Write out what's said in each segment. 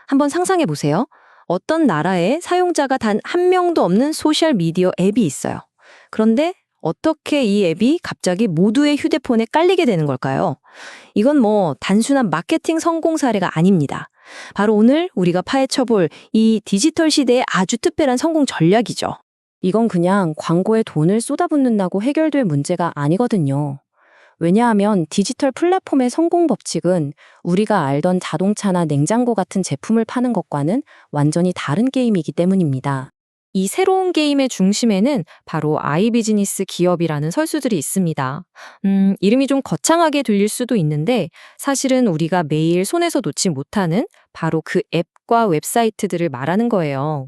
한번 상상해 보세요. 어떤 나라에 사용자가 단 한 명도 없는 소셜미디어 앱이 있어요. 그런데 어떻게 이 앱이 갑자기 모두의 휴대폰에 깔리게 되는 걸까요? 이건 뭐 단순한 마케팅 성공 사례가 아닙니다. 바로 오늘 우리가 파헤쳐볼 이 디지털 시대의 아주 특별한 성공 전략이죠. 이건 그냥 광고에 돈을 쏟아붓는다고 해결될 문제가 아니거든요. 왜냐하면 디지털 플랫폼의 성공 법칙은 우리가 알던 자동차나 냉장고 같은 제품을 파는 것과는 완전히 다른 게임이기 때문입니다. 이 새로운 게임의 중심에는 바로 아이비즈니스 기업이라는 설수들이 있습니다. 이름이 좀 거창하게 들릴 수도 있는데 사실은 우리가 매일 손에서 놓지 못하는 바로 그 앱과 웹사이트들을 말하는 거예요.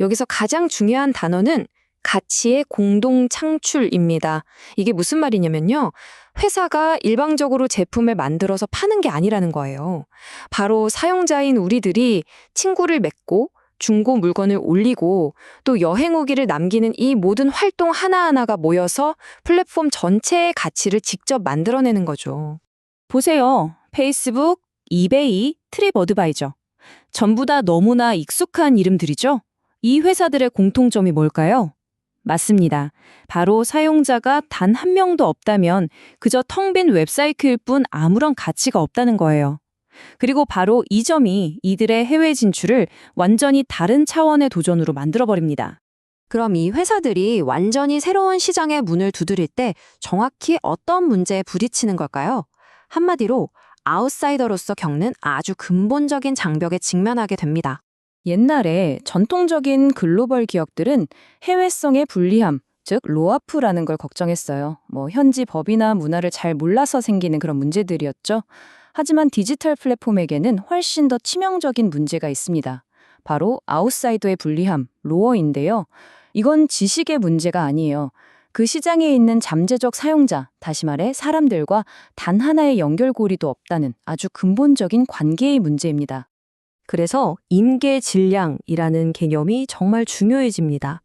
여기서 가장 중요한 단어는 가치의 공동 창출입니다. 이게 무슨 말이냐면요. 회사가 일방적으로 제품을 만들어서 파는 게 아니라는 거예요. 바로 사용자인 우리들이 친구를 맺고 중고 물건을 올리고 또 여행 후기를 남기는 이 모든 활동 하나하나가 모여서 플랫폼 전체의 가치를 직접 만들어내는 거죠. 보세요. 페이스북, 이베이, 트립어드바이저. 전부 다 너무나 익숙한 이름들이죠? 이 회사들의 공통점이 뭘까요? 맞습니다. 바로 사용자가 단 한 명도 없다면 그저 텅 빈 웹사이트일 뿐 아무런 가치가 없다는 거예요. 그리고 바로 이 점이 이들의 해외 진출을 완전히 다른 차원의 도전으로 만들어버립니다. 그럼 이 회사들이 완전히 새로운 시장의 문을 두드릴 때 정확히 어떤 문제에 부딪히는 걸까요? 한마디로 아웃사이더로서 겪는 아주 근본적인 장벽에 직면하게 됩니다. 옛날에 전통적인 글로벌 기업들은 해외성의 불리함, 즉 로아프라는 걸 걱정했어요. 현지 법이나 문화를 잘 몰라서 생기는 그런 문제들이었죠. 하지만 디지털 플랫폼에게는 훨씬 더 치명적인 문제가 있습니다. 바로 아웃사이더의 불리함, 로어인데요. 이건 지식의 문제가 아니에요. 그 시장에 있는 잠재적 사용자, 다시 말해 사람들과 단 하나의 연결고리도 없다는 아주 근본적인 관계의 문제입니다. 그래서 임계 질량이라는 개념이 정말 중요해집니다.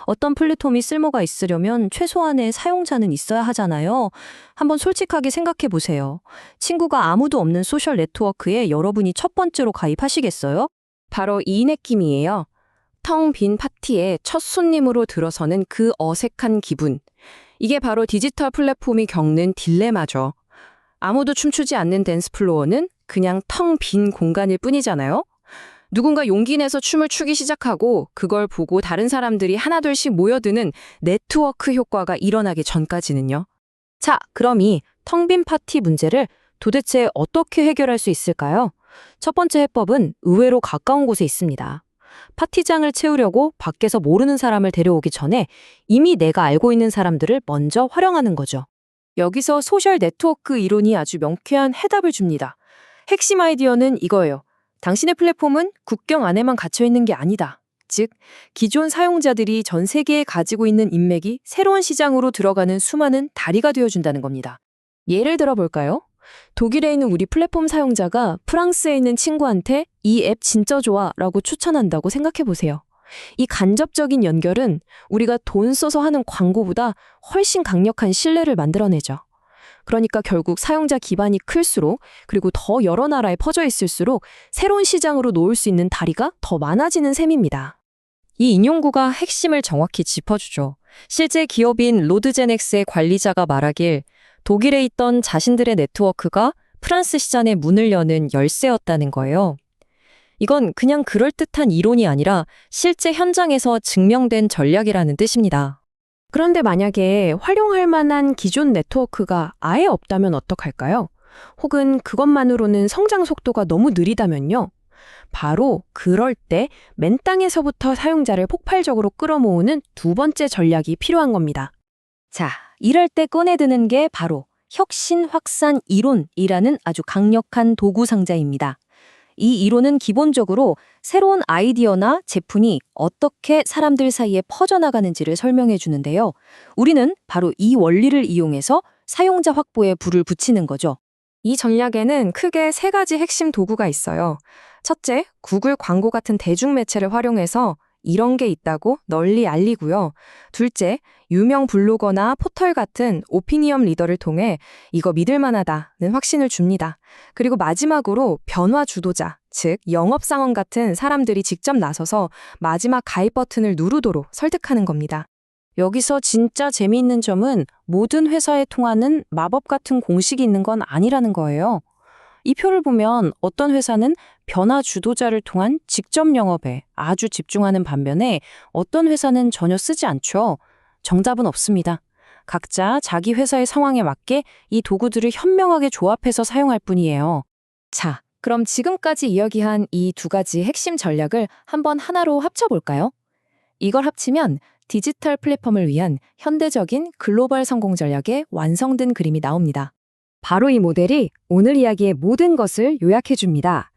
어떤 플랫폼이 쓸모가 있으려면 최소한의 사용자는 있어야 하잖아요. 한번 솔직하게 생각해 보세요. 친구가 아무도 없는 소셜 네트워크에 여러분이 첫 번째로 가입하시겠어요? 바로 이 느낌이에요. 텅 빈 파티에 첫 손님으로 들어서는 그 어색한 기분. 이게 바로 디지털 플랫폼이 겪는 딜레마죠. 아무도 춤추지 않는 댄스플로어는 그냥 텅 빈 공간일 뿐이잖아요. 누군가 용기 내서 춤을 추기 시작하고 그걸 보고 다른 사람들이 하나둘씩 모여드는 네트워크 효과가 일어나기 전까지는요. 자, 그럼 이 텅 빈 파티 문제를 도대체 어떻게 해결할 수 있을까요? 첫 번째 해법은 의외로 가까운 곳에 있습니다. 파티장을 채우려고 밖에서 모르는 사람을 데려오기 전에 이미 내가 알고 있는 사람들을 먼저 활용하는 거죠. 여기서 소셜 네트워크 이론이 아주 명쾌한 해답을 줍니다. 핵심 아이디어는 이거예요. 당신의 플랫폼은 국경 안에만 갇혀 있는 게 아니다. 즉, 기존 사용자들이 전 세계에 가지고 있는 인맥이 새로운 시장으로 들어가는 수많은 다리가 되어준다는 겁니다. 예를 들어볼까요? 독일에 있는 우리 플랫폼 사용자가 프랑스에 있는 친구한테 이 앱 진짜 좋아 라고 추천한다고 생각해보세요. 이 간접적인 연결은 우리가 돈 써서 하는 광고보다 훨씬 강력한 신뢰를 만들어내죠. 그러니까 결국 사용자 기반이 클수록 그리고 더 여러 나라에 퍼져 있을수록 새로운 시장으로 놓을 수 있는 다리가 더 많아지는 셈입니다. 이 인용구가 핵심을 정확히 짚어주죠. 실제 기업인 로드제넥스의 관리자가 말하길 독일에 있던 자신들의 네트워크가 프랑스 시장의 문을 여는 열쇠였다는 거예요. 이건 그냥 그럴듯한 이론이 아니라 실제 현장에서 증명된 전략이라는 뜻입니다. 그런데 만약에 활용할 만한 기존 네트워크가 아예 없다면 어떡할까요? 혹은 그것만으로는 성장 속도가 너무 느리다면요? 바로 그럴 때 맨 땅에서부터 사용자를 폭발적으로 끌어모으는 두 번째 전략이 필요한 겁니다. 자, 이럴 때 꺼내드는 게 바로 혁신 확산 이론이라는 아주 강력한 도구 상자입니다. 이 이론은 기본적으로 새로운 아이디어나 제품이 어떻게 사람들 사이에 퍼져나가는지를 설명해 주는데요. 우리는 바로 이 원리를 이용해서 사용자 확보에 불을 붙이는 거죠. 이 전략에는 크게 세 가지 핵심 도구가 있어요. 첫째, 구글 광고 같은 대중매체를 활용해서 이런 게 있다고 널리 알리고요. 둘째, 유명 블로거나 포털 같은 오피니언 리더를 통해 이거 믿을 만하다는 확신을 줍니다. 그리고 마지막으로 변화 주도자, 즉 영업상원 같은 사람들이 직접 나서서 마지막 가입 버튼을 누르도록 설득하는 겁니다. 여기서 진짜 재미있는 점은 모든 회사에 통하는 마법 같은 공식이 있는 건 아니라는 거예요. 이 표를 보면 어떤 회사는 변화 주도자를 통한 직접 영업에 아주 집중하는 반면에 어떤 회사는 전혀 쓰지 않죠. 정답은 없습니다. 각자 자기 회사의 상황에 맞게 이 도구들을 현명하게 조합해서 사용할 뿐이에요. 자, 그럼 지금까지 이야기한 이 두 가지 핵심 전략을 한번 하나로 합쳐볼까요? 이걸 합치면 디지털 플랫폼을 위한 현대적인 글로벌 성공 전략의 완성된 그림이 나옵니다. 바로 이 모델이 오늘 이야기의 모든 것을 요약해줍니다.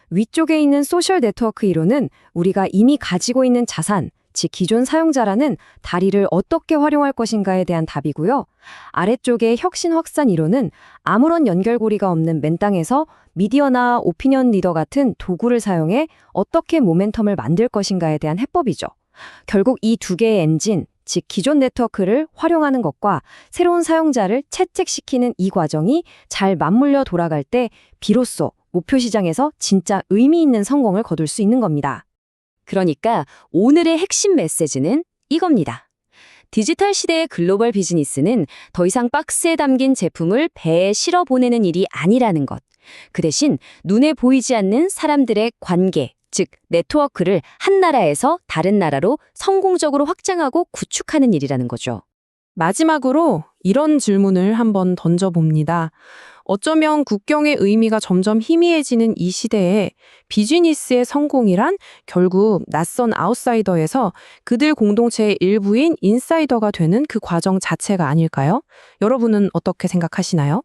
위쪽에 있는 소셜 네트워크 이론은 우리가 이미 가지고 있는 자산, 즉 기존 사용자라는 다리를 어떻게 활용할 것인가에 대한 답이고요. 아래쪽의 혁신 확산 이론은 아무런 연결고리가 없는 맨 땅에서 미디어나 오피니언 리더 같은 도구를 사용해 어떻게 모멘텀을 만들 것인가에 대한 해법이죠. 결국 이 두 개의 엔진, 즉 기존 네트워크를 활용하는 것과 새로운 사용자를 채택시키는 이 과정이 잘 맞물려 돌아갈 때 비로소 목표 시장에서 진짜 의미 있는 성공을 거둘 수 있는 겁니다. 그러니까 오늘의 핵심 메시지는 이겁니다. 디지털 시대의 글로벌 비즈니스는 더 이상 박스에 담긴 제품을 배에 실어 보내는 일이 아니라는 것. 그 대신 눈에 보이지 않는 사람들의 관계, 즉 네트워크를 한 나라에서 다른 나라로 성공적으로 확장하고 구축하는 일이라는 거죠. 마지막으로 이런 질문을 한번 던져봅니다. 어쩌면 국경의 의미가 점점 희미해지는 이 시대에 비즈니스의 성공이란 결국 낯선 아웃사이더에서 그들 공동체의 일부인 인사이더가 되는 그 과정 자체가 아닐까요? 여러분은 어떻게 생각하시나요?